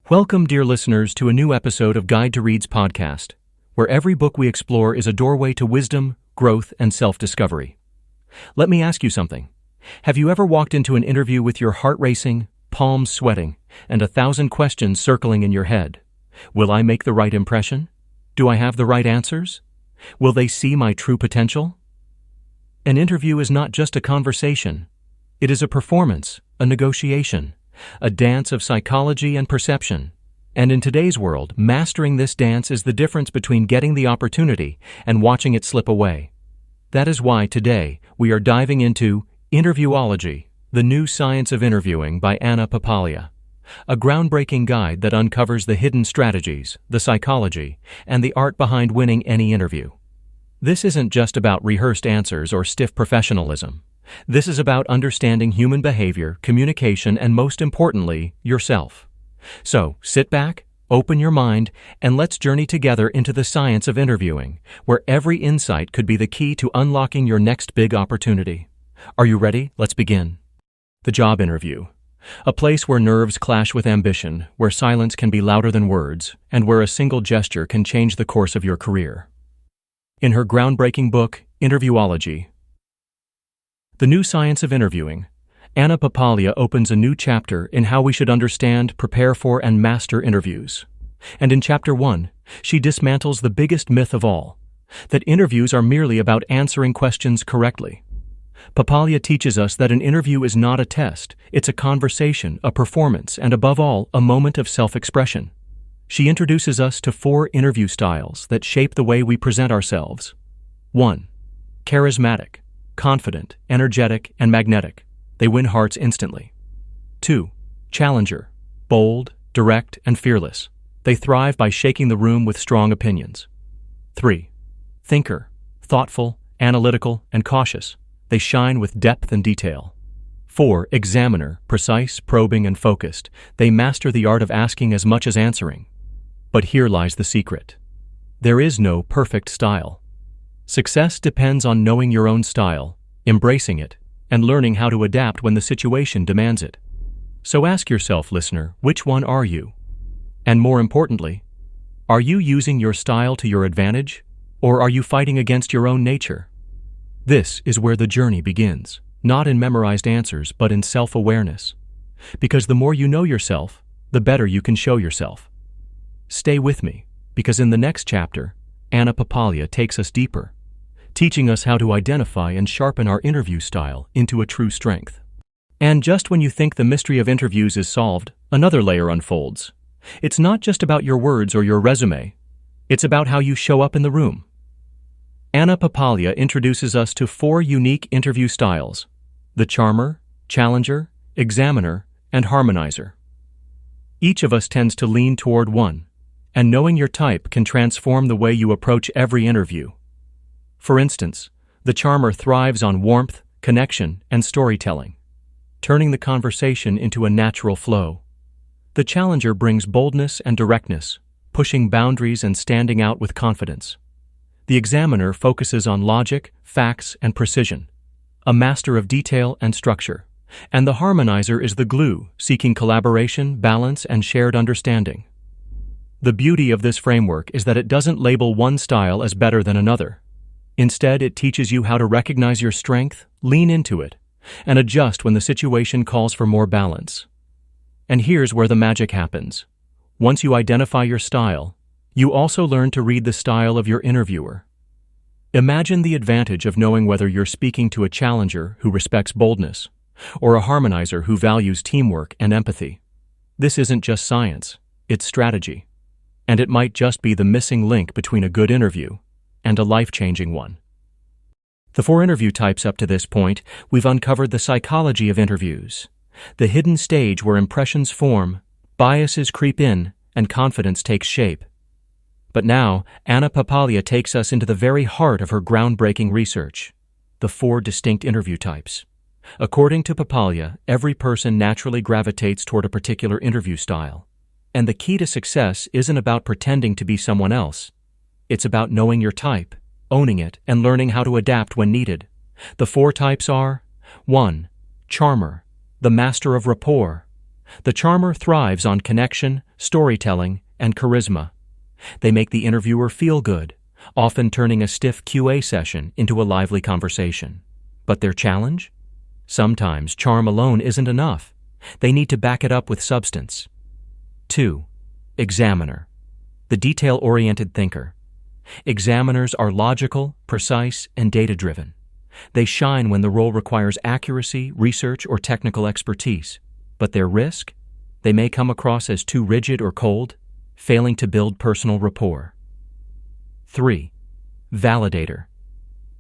Welcome, dear listeners, to a new episode of Guide to Read's podcast, where every book we explore is a doorway to wisdom, growth, and self-discovery. Let me ask you something. Have you ever walked into an interview with your heart racing, palms sweating, and 1,000 questions circling in your head? Will I make the right impression? Do I have the right answers? Will they see my true potential? An interview is not just a conversation. It is a performance, a negotiation, a dance of psychology and perception. And in today's world, mastering this dance is the difference between getting the opportunity and watching it slip away. That is why today we are diving into Interviewology, the new science of interviewing by Anna Papalia, a groundbreaking guide that uncovers the hidden strategies, the psychology, and the art behind winning any interview. This isn't just about rehearsed answers or stiff professionalism. This is about understanding human behavior, communication, and most importantly, yourself. So, sit back, open your mind, and let's journey together into the science of interviewing, where every insight could be the key to unlocking your next big opportunity. Are you ready? Let's begin. The job interview. A place where nerves clash with ambition, where silence can be louder than words, and where a single gesture can change the course of your career. In her groundbreaking book, Interviewology, The New Science of Interviewing, Anna Papalia opens a new chapter in how we should understand, prepare for, and master interviews. And in Chapter 1, she dismantles the biggest myth of all, that interviews are merely about answering questions correctly. Papalia teaches us that an interview is not a test, it's a conversation, a performance, and above all, a moment of self-expression. She introduces us to 4 interview styles that shape the way we present ourselves. 1. Charismatic. Confident, energetic, and magnetic. They win hearts instantly. 2. Challenger. Bold, direct, and fearless. They thrive by shaking the room with strong opinions. 3. Thinker. Thoughtful, analytical, and cautious. They shine with depth and detail. 4. Examiner. Precise, probing, and focused. They master the art of asking as much as answering. But here lies the secret. There is no perfect style. Success depends on knowing your own style, embracing it, and learning how to adapt when the situation demands it. So ask yourself, listener, which one are you? And more importantly, are you using your style to your advantage, or are you fighting against your own nature? This is where the journey begins, not in memorized answers, but in self-awareness. Because the more you know yourself, the better you can show yourself. Stay with me, because in the next chapter, Anna Papalia takes us deeper, teaching us how to identify and sharpen our interview style into a true strength. And just when you think the mystery of interviews is solved, another layer unfolds. It's not just about your words or your resume. It's about how you show up in the room. Anna Papalia introduces us to 4 unique interview styles: the charmer, challenger, examiner, and harmonizer. Each of us tends to lean toward one, and knowing your type can transform the way you approach every interview. For instance, the charmer thrives on warmth, connection, and storytelling, turning the conversation into a natural flow. The challenger brings boldness and directness, pushing boundaries and standing out with confidence. The examiner focuses on logic, facts, and precision, a master of detail and structure. And the harmonizer is the glue, seeking collaboration, balance, and shared understanding. The beauty of this framework is that it doesn't label one style as better than another. Instead, it teaches you how to recognize your strength, lean into it, and adjust when the situation calls for more balance. And here's where the magic happens. Once you identify your style, you also learn to read the style of your interviewer. Imagine the advantage of knowing whether you're speaking to a challenger who respects boldness, or a harmonizer who values teamwork and empathy. This isn't just science, it's strategy. And it might just be the missing link between a good interview and a life-changing one. The 4 interview types up to this point, we've uncovered the psychology of interviews, the hidden stage where impressions form, biases creep in, and confidence takes shape. But now, Anna Papalia takes us into the very heart of her groundbreaking research, the 4 distinct interview types. According to Papalia, every person naturally gravitates toward a particular interview style. And the key to success isn't about pretending to be someone else. It's about knowing your type, owning it, and learning how to adapt when needed. The 4 types are: 1. Charmer, the master of rapport. The charmer thrives on connection, storytelling, and charisma. They make the interviewer feel good, often turning a stiff QA session into a lively conversation. But their challenge? Sometimes charm alone isn't enough. They need to back it up with substance. 2. Examiner. The detail-oriented thinker. Examiners are logical, precise, and data-driven. They shine when the role requires accuracy, research, or technical expertise. But their risk? They may come across as too rigid or cold, failing to build personal rapport. 3. Validator.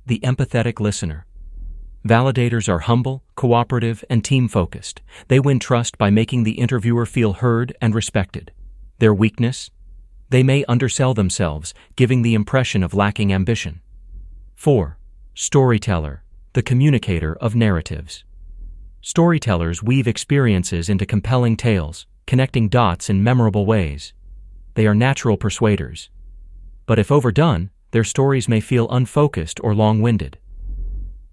The empathetic listener. Validators are humble, cooperative, and team-focused. They win trust by making the interviewer feel heard and respected. Their weakness? They may undersell themselves, giving the impression of lacking ambition. 4. Storyteller, the communicator of narratives. Storytellers weave experiences into compelling tales, connecting dots in memorable ways. They are natural persuaders. But if overdone, their stories may feel unfocused or long-winded.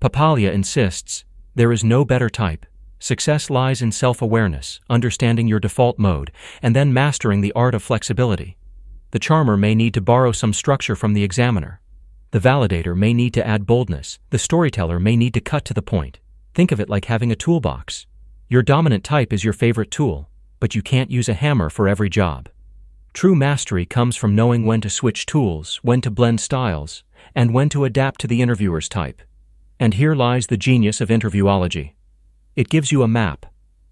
Papalia insists, there is no better type. Success lies in self-awareness, understanding your default mode, and then mastering the art of flexibility. The charmer may need to borrow some structure from the examiner. The validator may need to add boldness. The storyteller may need to cut to the point. Think of it like having a toolbox. Your dominant type is your favorite tool, but you can't use a hammer for every job. True mastery comes from knowing when to switch tools, when to blend styles, and when to adapt to the interviewer's type. And here lies the genius of Interviewology. It gives you a map,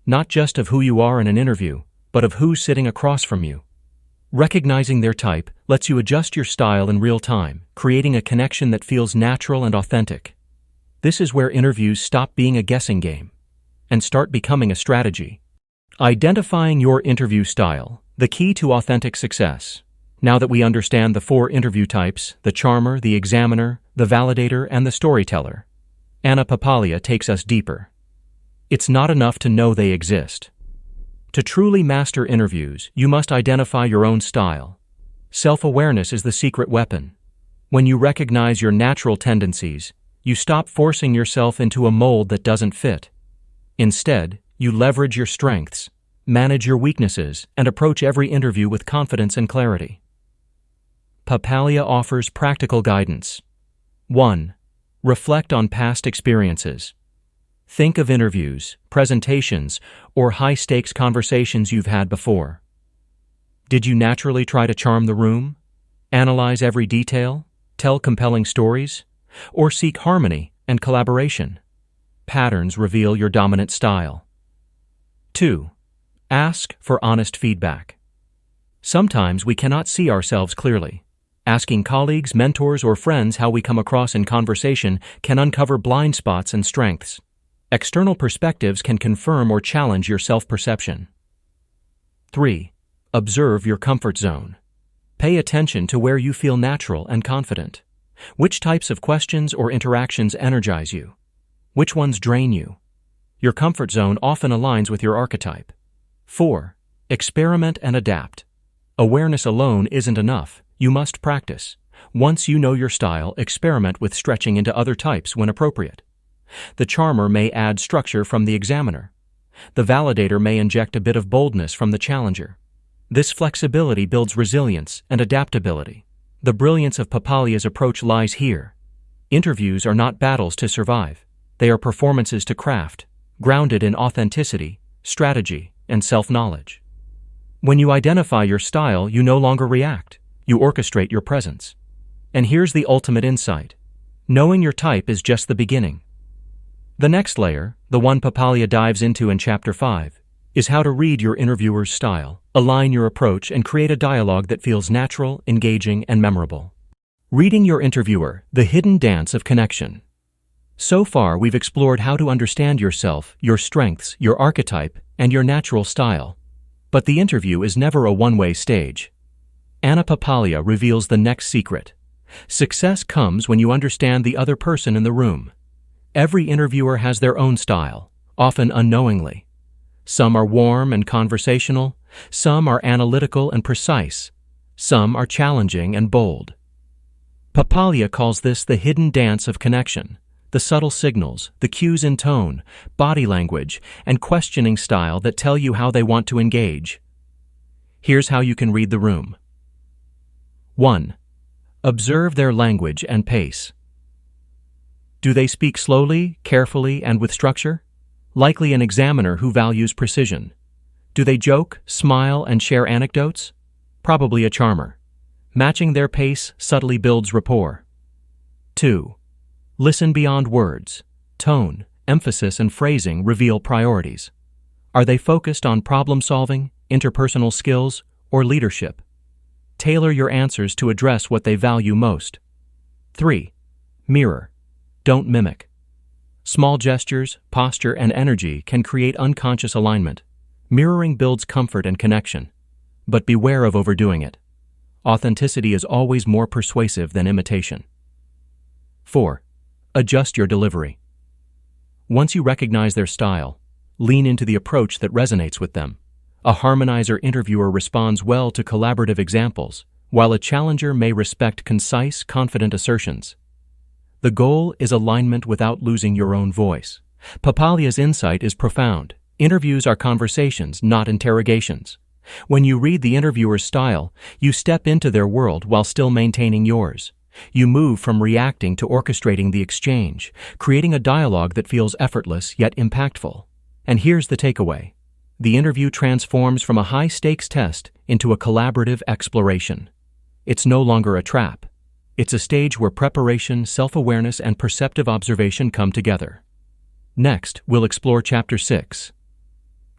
not just of who you are in an interview, but of who's sitting across from you. Recognizing their type lets you adjust your style in real time, creating a connection that feels natural and authentic. This is where interviews stop being a guessing game and start becoming a strategy. Identifying your interview style, the key to authentic success. Now that we understand the 4 interview types, the charmer, the examiner, the validator, and the storyteller, Anna Papalia takes us deeper. It's not enough to know they exist. To truly master interviews, you must identify your own style. Self-awareness is the secret weapon. When you recognize your natural tendencies, you stop forcing yourself into a mold that doesn't fit. Instead, you leverage your strengths, manage your weaknesses, and approach every interview with confidence and clarity. Papalia offers practical guidance. 1. Reflect on past experiences. Think of interviews, presentations, or high-stakes conversations you've had before. Did you naturally try to charm the room? Analyze every detail? Tell compelling stories? Or seek harmony and collaboration? Patterns reveal your dominant style. 2. Ask for honest feedback. Sometimes we cannot see ourselves clearly. Asking colleagues, mentors, or friends how we come across in conversation can uncover blind spots and strengths. External perspectives can confirm or challenge your self-perception. 3. Observe your comfort zone. Pay attention to where you feel natural and confident. Which types of questions or interactions energize you? Which ones drain you? Your comfort zone often aligns with your archetype. 4. Experiment and adapt. Awareness alone isn't enough. You must practice. Once you know your style, experiment with stretching into other types when appropriate. The charmer may add structure from the examiner. The validator may inject a bit of boldness from the challenger. This flexibility builds resilience and adaptability. The brilliance of Papalia's approach lies here. Interviews are not battles to survive. They are performances to craft, grounded in authenticity, strategy, and self-knowledge. When you identify your style, you no longer react. You orchestrate your presence. And here's the ultimate insight. Knowing your type is just the beginning. The next layer, the one Papalia dives into in Chapter 5, is how to read your interviewer's style, align your approach, and create a dialogue that feels natural, engaging, and memorable. Reading your interviewer, the hidden dance of connection. So far, we've explored how to understand yourself, your strengths, your archetype, and your natural style. But the interview is never a one-way stage. Anna Papalia reveals the next secret. Success comes when you understand the other person in the room. Every interviewer has their own style, often unknowingly. Some are warm and conversational, some are analytical and precise, some are challenging and bold. Papalia calls this the hidden dance of connection. the subtle signals, the cues in tone, body language, and questioning style that tell you how they want to engage. Here's how you can read the room. 1. Observe their language and pace. Do they speak slowly, carefully, and with structure? Likely an examiner who values precision. Do they joke, smile, and share anecdotes? Probably a charmer. Matching their pace subtly builds rapport. 2. Listen beyond words. Tone, emphasis, and phrasing reveal priorities. Are they focused on problem-solving, interpersonal skills, or leadership? Tailor your answers to address what they value most. 3. Mirror. Don't mimic. Small gestures, posture, and energy can create unconscious alignment. Mirroring builds comfort and connection. But beware of overdoing it. Authenticity is always more persuasive than imitation. 4. Adjust your delivery. Once you recognize their style, lean into the approach that resonates with them. A harmonizer interviewer responds well to collaborative examples, while a challenger may respect concise, confident assertions. The goal is alignment without losing your own voice. Papalia's insight is profound. Interviews are conversations, not interrogations. When you read the interviewer's style, you step into their world while still maintaining yours. You move from reacting to orchestrating the exchange, creating a dialogue that feels effortless yet impactful. And here's the takeaway. The interview transforms from a high-stakes test into a collaborative exploration. It's no longer a trap. It's a stage where preparation, self-awareness, and perceptive observation come together. Next, we'll explore Chapter 6.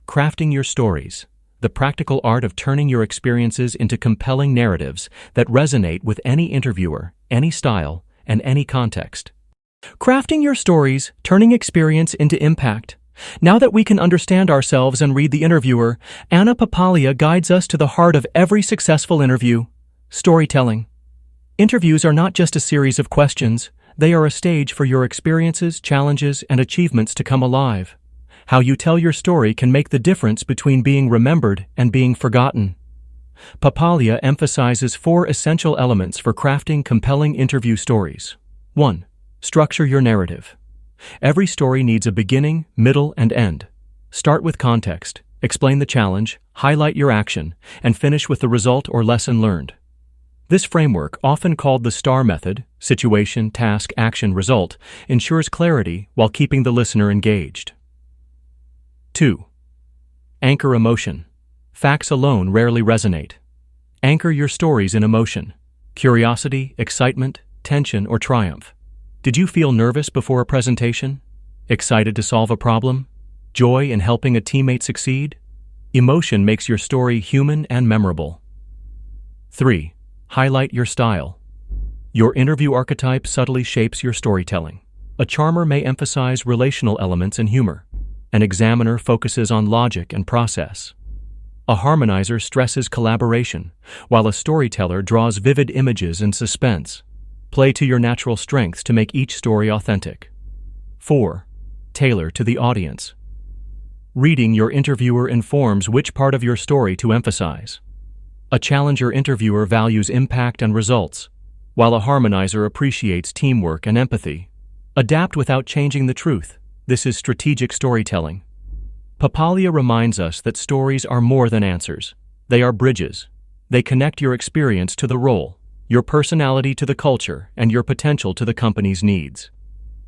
Crafting your stories. The practical art of turning your experiences into compelling narratives that resonate with any interviewer, any style, and any context. Crafting your stories, turning experience into impact. Now that we can understand ourselves and read the interviewer, Anna Papalia guides us to the heart of every successful interview: storytelling. Interviews are not just a series of questions, they are a stage for your experiences, challenges, and achievements to come alive. How you tell your story can make the difference between being remembered and being forgotten. Papalia emphasizes 4 essential elements for crafting compelling interview stories. 1. Structure your narrative. Every story needs a beginning, middle, and end. Start with context, explain the challenge, highlight your action, and finish with the result or lesson learned. This framework, often called the STAR method, situation, task, action, result, ensures clarity while keeping the listener engaged. 2. Anchor emotion. Facts alone rarely resonate. Anchor your stories in emotion: curiosity, excitement, tension, or triumph. Did you feel nervous before a presentation? Excited to solve a problem? Joy in helping a teammate succeed? Emotion makes your story human and memorable. 3. Highlight your style. Your interview archetype subtly shapes your storytelling. A charmer may emphasize relational elements and humor. An examiner focuses on logic and process. A harmonizer stresses collaboration, while a storyteller draws vivid images and suspense. Play to your natural strengths to make each story authentic. 4. Tailor to the audience. Reading your interviewer informs which part of your story to emphasize. A challenger interviewer values impact and results, while a harmonizer appreciates teamwork and empathy. Adapt without changing the truth. This is strategic storytelling. Papalia reminds us that stories are more than answers. They are bridges. They connect your experience to the role, your personality to the culture, and your potential to the company's needs.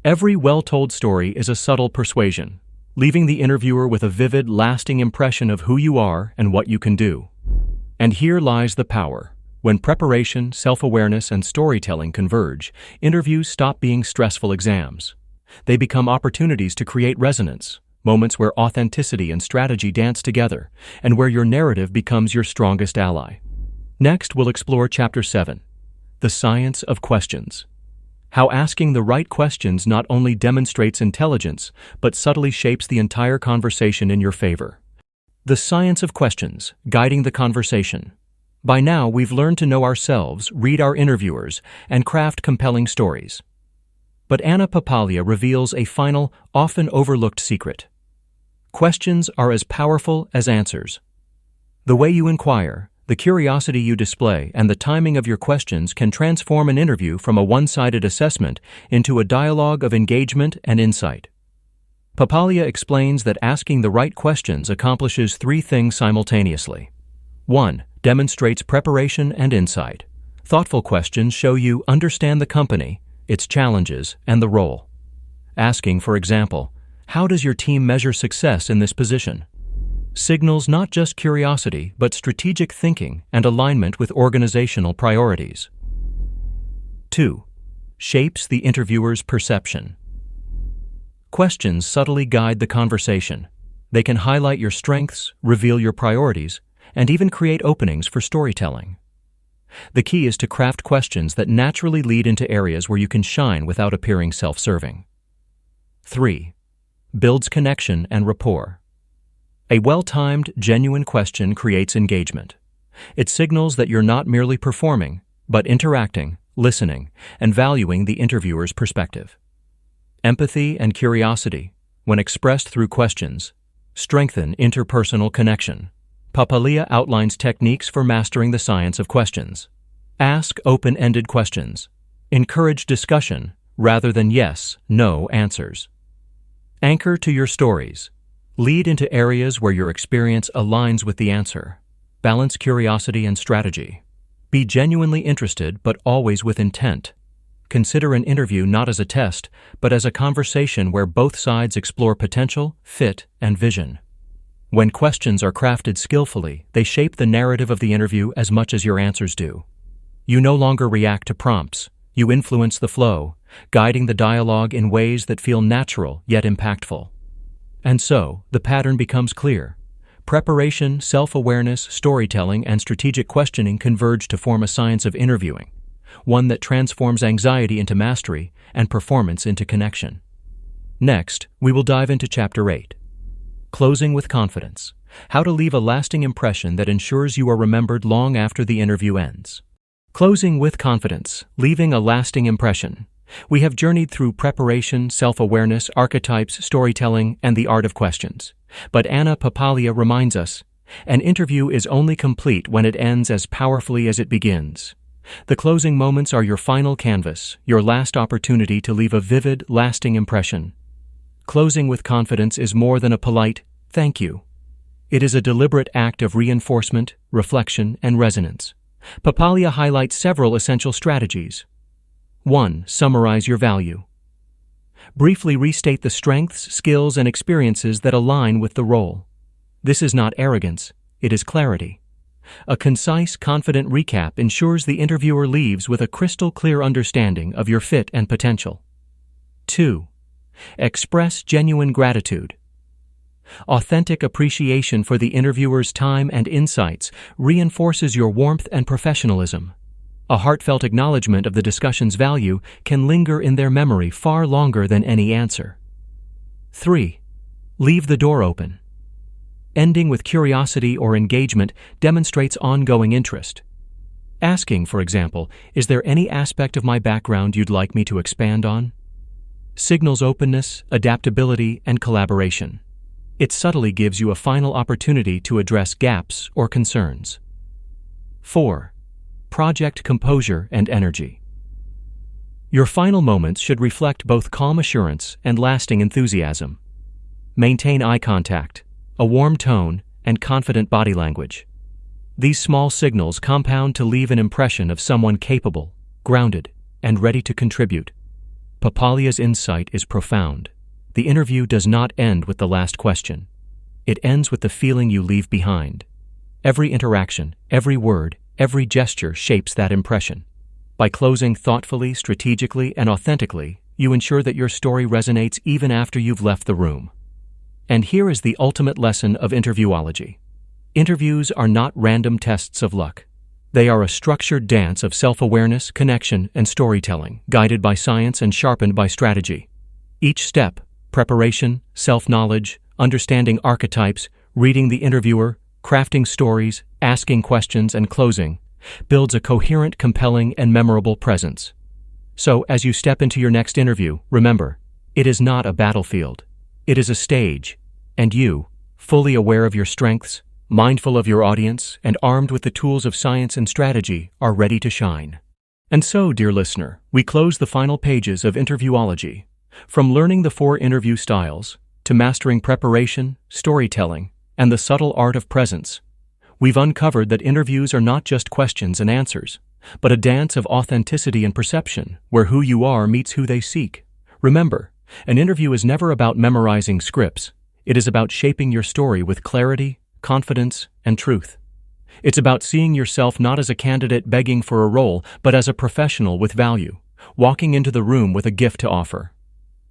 Every well-told story is a subtle persuasion, leaving the interviewer with a vivid, lasting impression of who you are and what you can do. And here lies the power. When preparation, self-awareness, and storytelling converge, interviews stop being stressful exams. They become opportunities to create resonance, moments where authenticity and strategy dance together, and where your narrative becomes your strongest ally. Next, we'll explore Chapter 7, The Science of Questions. How asking the right questions not only demonstrates intelligence, but subtly shapes the entire conversation in your favor. The science of questions, guiding the conversation. By now, we've learned to know ourselves, read our interviewers, and craft compelling stories. But Anna Papalia reveals a final, often overlooked secret. Questions are as powerful as answers. The way you inquire, The curiosity you display and the timing of your questions can transform an interview from a one-sided assessment into a dialogue of engagement and insight. Papalia explains that asking the right questions accomplishes three things simultaneously. 1. Demonstrates preparation and insight. Thoughtful questions show you understand the company, its challenges, and the role. Asking, for example, how does your team measure success in this position? Signals not just curiosity, but strategic thinking and alignment with organizational priorities. 2. Shapes the interviewer's perception. Questions subtly guide the conversation. They can highlight your strengths, reveal your priorities, and even create openings for storytelling. The key is to craft questions that naturally lead into areas where you can shine without appearing self-serving. 3. Builds connection and rapport. A well-timed, genuine question creates engagement. It signals that you're not merely performing, but interacting, listening, and valuing the interviewer's perspective. Empathy and curiosity, when expressed through questions, strengthen interpersonal connection. Papalia outlines techniques for mastering the science of questions. Ask open-ended questions. Encourage discussion rather than yes/no answers. Anchor to your stories. Lead into areas where your experience aligns with the answer. Balance curiosity and strategy. Be genuinely interested, but always with intent. Consider an interview not as a test, but as a conversation where both sides explore potential, fit, and vision. When questions are crafted skillfully, they shape the narrative of the interview as much as your answers do. You no longer react to prompts. You influence the flow, guiding the dialogue in ways that feel natural yet impactful. And so, the pattern becomes clear. Preparation, self-awareness, storytelling, and strategic questioning converge to form a science of interviewing, one that transforms anxiety into mastery and performance into connection. Next, we will dive into Chapter 8. Closing with confidence. How to leave a lasting impression that ensures you are remembered long after the interview ends. Closing with confidence, leaving a lasting impression. We have journeyed through preparation, self-awareness, archetypes, storytelling, and the art of questions. But Anna Papalia reminds us, an interview is only complete when it ends as powerfully as it begins. The closing moments are your final canvas, your last opportunity to leave a vivid, lasting impression. Closing with confidence is more than a polite thank you. It is a deliberate act of reinforcement, reflection, and resonance. Papalia highlights several essential strategies. 1. Summarize your value. Briefly restate the strengths, skills, and experiences that align with the role. This is not arrogance, it is clarity. A concise, confident recap ensures the interviewer leaves with a crystal-clear understanding of your fit and potential. 2. Express genuine gratitude. Authentic appreciation for the interviewer's time and insights reinforces your warmth and professionalism. A heartfelt acknowledgement of the discussion's value can linger in their memory far longer than any answer. 3. Leave the door open. Ending with curiosity or engagement demonstrates ongoing interest. Asking, for example, is there any aspect of my background you'd like me to expand on? Signals openness, adaptability, and collaboration. It subtly gives you a final opportunity to address gaps or concerns. 4. Project composure and energy. Your final moments should reflect both calm assurance and lasting enthusiasm. Maintain eye contact, a warm tone, and confident body language. These small signals compound to leave an impression of someone capable, grounded, and ready to contribute. Papalia's insight is profound. The interview does not end with the last question. It ends with the feeling you leave behind. Every interaction, every word, every gesture shapes that impression. By closing thoughtfully, strategically, and authentically, you ensure that your story resonates even after you've left the room. And here is the ultimate lesson of interviewology. Interviews are not random tests of luck. They are a structured dance of self-awareness, connection, and storytelling, guided by science and sharpened by strategy. Each step, preparation, self-knowledge, understanding archetypes, reading the interviewer, crafting stories, asking questions, and closing, builds a coherent, compelling, and memorable presence. So, as you step into your next interview, remember, it is not a battlefield. It is a stage, and you, fully aware of your strengths, mindful of your audience and armed with the tools of science and strategy, are ready to shine. And so, dear listener, we close the final pages of Interviewology. From learning the 4 interview styles, to mastering preparation, storytelling, and the subtle art of presence, we've uncovered that interviews are not just questions and answers, but a dance of authenticity and perception, where who you are meets who they seek. Remember, an interview is never about memorizing scripts. It is about shaping your story with clarity, confidence, and truth. It's about seeing yourself not as a candidate begging for a role, but as a professional with value, walking into the room with a gift to offer.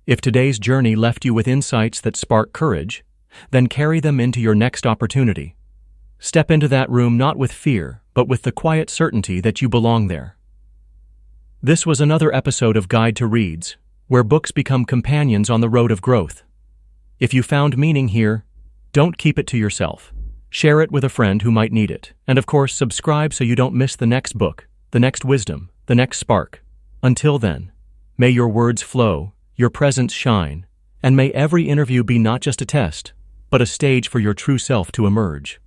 If today's journey left you with insights that spark courage, then carry them into your next opportunity. Step into that room not with fear, but with the quiet certainty that you belong there. This was another episode of Guide to Reads, where books become companions on the road of growth. If you found meaning here, don't keep it to yourself. Share it with a friend who might need it. And of course, subscribe so you don't miss the next book, the next wisdom, the next spark. Until then, may your words flow, your presence shine, and may every interview be not just a test, but a stage for your true self to emerge.